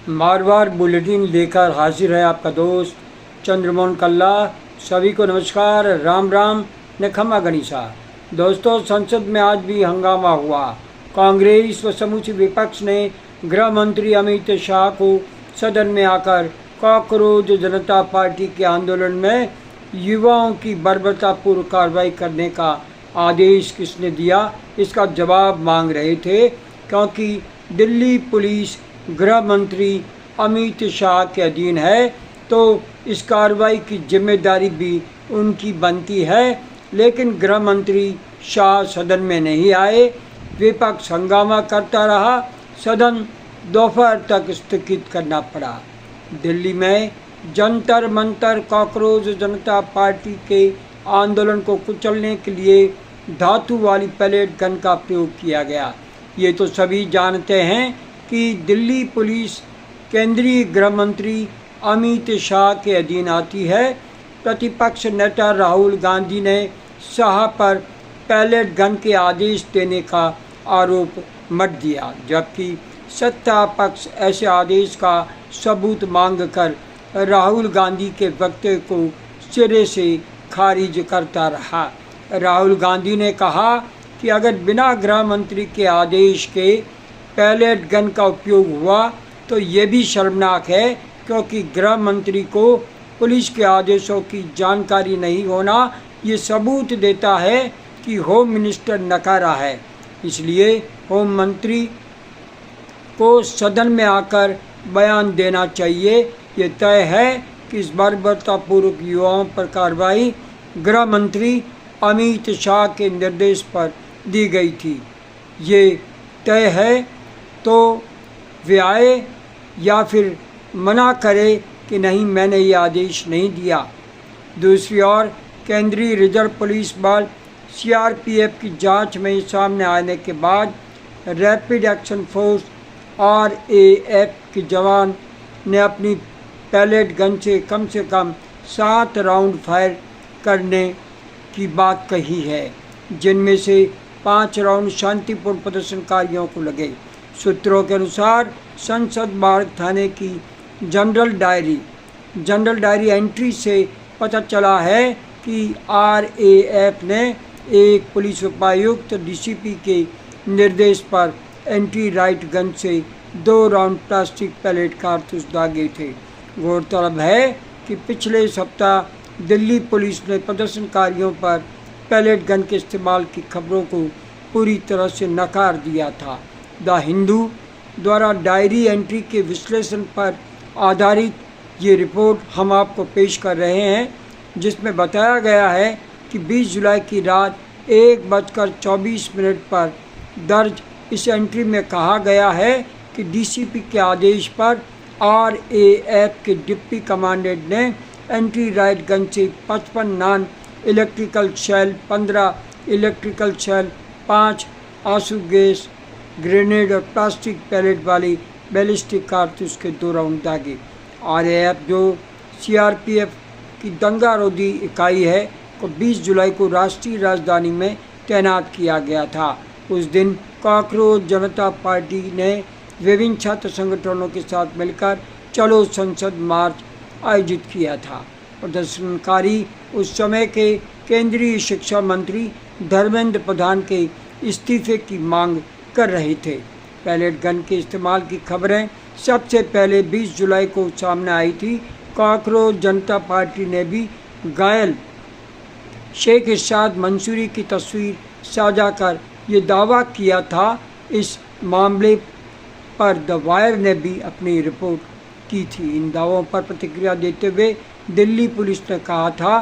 Marwar bulletin लेकर हाजिर है आपका दोस्त चंद्रमोहन कल्ला। सभी को नमस्कार, राम राम ने खमा गणिसा। दोस्तों, संसद में आज भी हंगामा हुआ। कांग्रेस व समूची विपक्ष ने गृह मंत्री अमित शाह को सदन में आकर कॉकरोच जनता पार्टी के आंदोलन में युवाओं की बर्बरतापूर्व कार्रवाई करने का आदेश किसने दिया, इसका जवाब मांग रहे थे, क्योंकि दिल्ली पुलिस गृह मंत्री अमित शाह के अधीन है, तो इस कार्रवाई की जिम्मेदारी भी उनकी बनती है। लेकिन गृह मंत्री शाह सदन में नहीं आए। विपक्ष हंगामा करता रहा। सदन दोपहर तक स्थगित करना पड़ा। दिल्ली में जंतर मंतर कॉकरोच जनता पार्टी के आंदोलन को कुचलने के लिए धातु वाली पैलेट गन का प्रयोग किया गया। ये तो सभी जानते हैं कि दिल्ली पुलिस केंद्रीय गृह मंत्री अमित शाह के अधीन आती है। प्रतिपक्ष नेता राहुल गांधी ने शाह पर पैलेट गन के आदेश देने का आरोप मत दिया, जबकि सत्ता पक्ष ऐसे आदेश का सबूत मांगकर राहुल गांधी के वक्तव्य को सिरे से खारिज करता रहा। राहुल गांधी ने कहा कि अगर बिना गृह मंत्री के आदेश के पैलेट गन का उपयोग हुआ तो ये भी शर्मनाक है, क्योंकि गृह मंत्री को पुलिस के आदेशों की जानकारी नहीं होना ये सबूत देता है कि होम मिनिस्टर नकारा है। इसलिए होम मंत्री को सदन में आकर बयान देना चाहिए। ये तय है कि इस बर्बरतापूर्वक युवाओं पर कार्रवाई गृह मंत्री अमित शाह के निर्देश पर दी गई थी। ये तय है तो वे आए या फिर मना करे कि नहीं, मैंने ये आदेश नहीं दिया। दूसरी ओर केंद्रीय रिजर्व पुलिस बल सीआरपीएफ की जांच में सामने आने के बाद रैपिड एक्शन फोर्स आरएएफ के जवान ने अपनी पैलेट गन से कम 7 राउंड फायर करने की बात कही है, जिनमें से 5 राउंड शांतिपूर्ण प्रदर्शनकारियों को लगे। सूत्रों के अनुसार संसद बाग थाने की जनरल डायरी एंट्री से पता चला है कि आरएएफ ने एक पुलिस उपायुक्त डीसीपी के निर्देश पर एंटी राइट गन से 2 राउंड प्लास्टिक पैलेट कारतूस दागे थे। गौरतलब है कि पिछले सप्ताह दिल्ली पुलिस ने प्रदर्शनकारियों पर पैलेट गन के इस्तेमाल की खबरों को पूरी तरह से नकार दिया था। द हिंदू द्वारा डायरी एंट्री के विश्लेषण पर आधारित ये रिपोर्ट हम आपको पेश कर रहे हैं, जिसमें बताया गया है कि 20 जुलाई की रात 1:24 पर दर्ज इस एंट्री में कहा गया है कि डीसीपी के आदेश पर आरएएफ के डिप्टी कमांडेंट ने एंटी राइट गन से 55 non electrical shell, 15 electrical shell, 5 आंसू गैस ग्रेनेड और प्लास्टिक पैलेट वाली बैलिस्टिक कारतूस के 2 राउंड दागे। आरएएफ, जो सीआरपीएफ की दंगारोधी इकाई है, को 20 जुलाई को राष्ट्रीय राजधानी में तैनात किया गया था। उस दिन कॉकरोच जनता पार्टी ने विभिन्न छात्र संगठनों के साथ मिलकर चलो संसद मार्च आयोजित किया था। प्रदर्शनकारी उस समय के केंद्रीय शिक्षा मंत्री धर्मेंद्र प्रधान के इस्तीफे की मांग कर रहे थे। पैलेट गन के इस्तेमाल की खबरें सबसे पहले 20 जुलाई को सामने आई थी। कॉकरोच जनता पार्टी ने भी घायल शेख इरशाद मंसूरी की तस्वीर साझा कर ये दावा किया था। इस मामले पर द वायर ने भी अपनी रिपोर्ट की थी। इन दावों पर प्रतिक्रिया देते हुए दिल्ली पुलिस ने कहा था,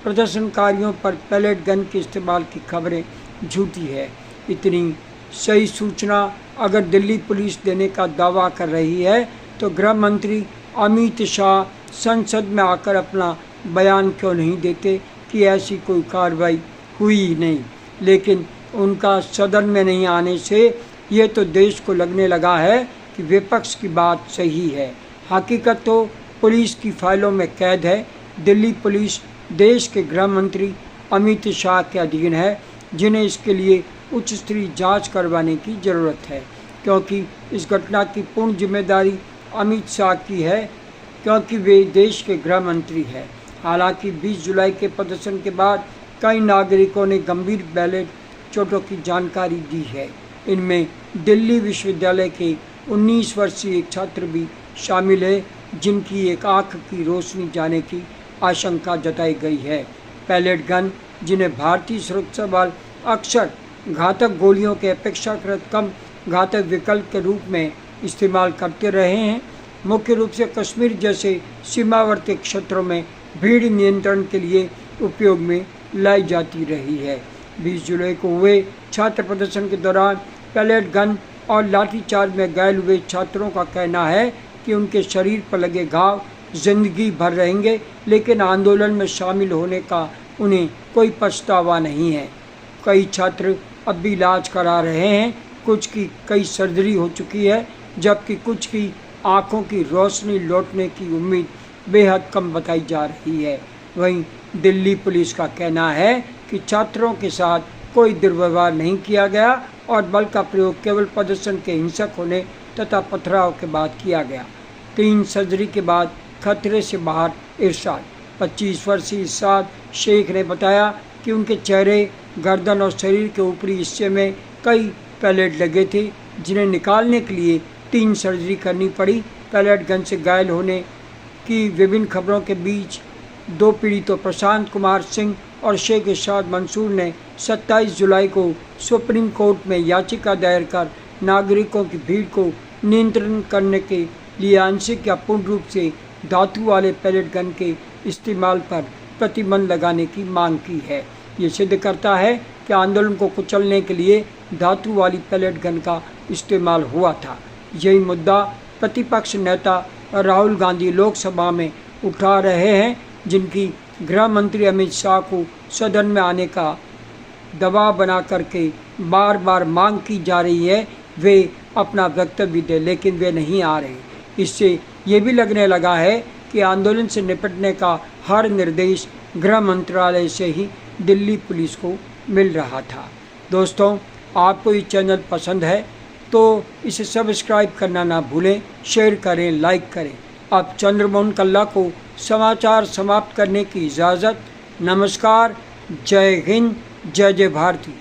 प्रदर्शनकारियों पर पैलेट गन के इस्तेमाल की खबरें झूठी है। इतनी सही सूचना अगर दिल्ली पुलिस देने का दावा कर रही है तो गृह मंत्री अमित शाह संसद में आकर अपना बयान क्यों नहीं देते कि ऐसी कोई कार्रवाई हुई नहीं। लेकिन उनका सदन में नहीं आने से ये तो देश को लगने लगा है कि विपक्ष की बात सही है। हकीकत तो पुलिस की फाइलों में कैद है। दिल्ली पुलिस देश के गृह मंत्री अमित शाह के अधीन है, जिन्हें इसके लिए उच्च स्तरीय जांच करवाने की ज़रूरत है, क्योंकि इस घटना की पूर्ण जिम्मेदारी अमित शाह की है, क्योंकि वे देश के गृह मंत्री हैं। हालांकि 20 जुलाई के प्रदर्शन के बाद कई नागरिकों ने गंभीर बैलेट चोटों की जानकारी दी है। इनमें दिल्ली विश्वविद्यालय के 19 वर्षीय एक छात्र भी शामिल है, जिनकी एक आंख की रोशनी जाने की आशंका जताई गई है। पैलेट गन, जिन्हें भारतीय सुरक्षा बल अक्सर घातक गोलियों के अपेक्षाकृत कम घातक विकल्प के रूप में इस्तेमाल करते रहे हैं, मुख्य रूप से कश्मीर जैसे सीमावर्ती क्षेत्रों में भीड़ नियंत्रण के लिए उपयोग में लाई जाती रही है। 20 जुलाई को हुए छात्र प्रदर्शन के दौरान पैलेट गन और लाठीचार्ज में घायल हुए छात्रों का कहना है कि उनके शरीर पर लगे घाव जिंदगी भर रहेंगे, लेकिन आंदोलन में शामिल होने का उन्हें कोई पछतावा नहीं है। कई छात्र अब भी इलाज करा रहे हैं, कुछ की कई सर्जरी हो चुकी है, जबकि कुछ की आंखों की रोशनी लौटने की उम्मीद बेहद कम बताई जा रही है। वहीं दिल्ली पुलिस का कहना है कि छात्रों के साथ कोई दुर्व्यवहार नहीं किया गया और बल का प्रयोग केवल प्रदर्शन के हिंसक होने तथा पथराव के बाद किया गया। 3 सर्जरी के बाद खतरे से बाहर इरशाद। 25 वर्षीय इरशाद शेख ने बताया कि उनके चेहरे, गर्दन और शरीर के ऊपरी हिस्से में कई पैलेट लगे थे, जिन्हें निकालने के लिए 3 सर्जरी करनी पड़ी। पैलेट गन से घायल होने की विभिन्न खबरों के बीच 2 पीड़ितों प्रशांत कुमार सिंह और शेख इरशाद मंसूर ने 27 जुलाई को सुप्रीम कोर्ट में याचिका दायर कर नागरिकों की भीड़ को नियंत्रण करने के लिए आंशिक या पूर्ण रूप से धातु वाले पैलेट गन के इस्तेमाल पर प्रतिबंध लगाने की मांग की है। ये सिद्ध करता है कि आंदोलन को कुचलने के लिए धातु वाली पैलेट गन का इस्तेमाल हुआ था। यही मुद्दा प्रतिपक्ष नेता राहुल गांधी लोकसभा में उठा रहे हैं, जिनकी गृह मंत्री अमित शाह को सदन में आने का दबाव बना करके बार बार मांग की जा रही है वे अपना वक्तव्य दें, लेकिन वे नहीं आ रहे। इससे ये भी लगने लगा है कि आंदोलन से निपटने का हर निर्देश गृह मंत्रालय से ही दिल्ली पुलिस को मिल रहा था। दोस्तों, आपको ये चैनल पसंद है तो इसे सब्सक्राइब करना ना भूलें, शेयर करें, लाइक करें। अब चंद्रमोहन कल्ला को समाचार समाप्त करने की इजाज़त। नमस्कार, जय हिंद, जय जय भारती।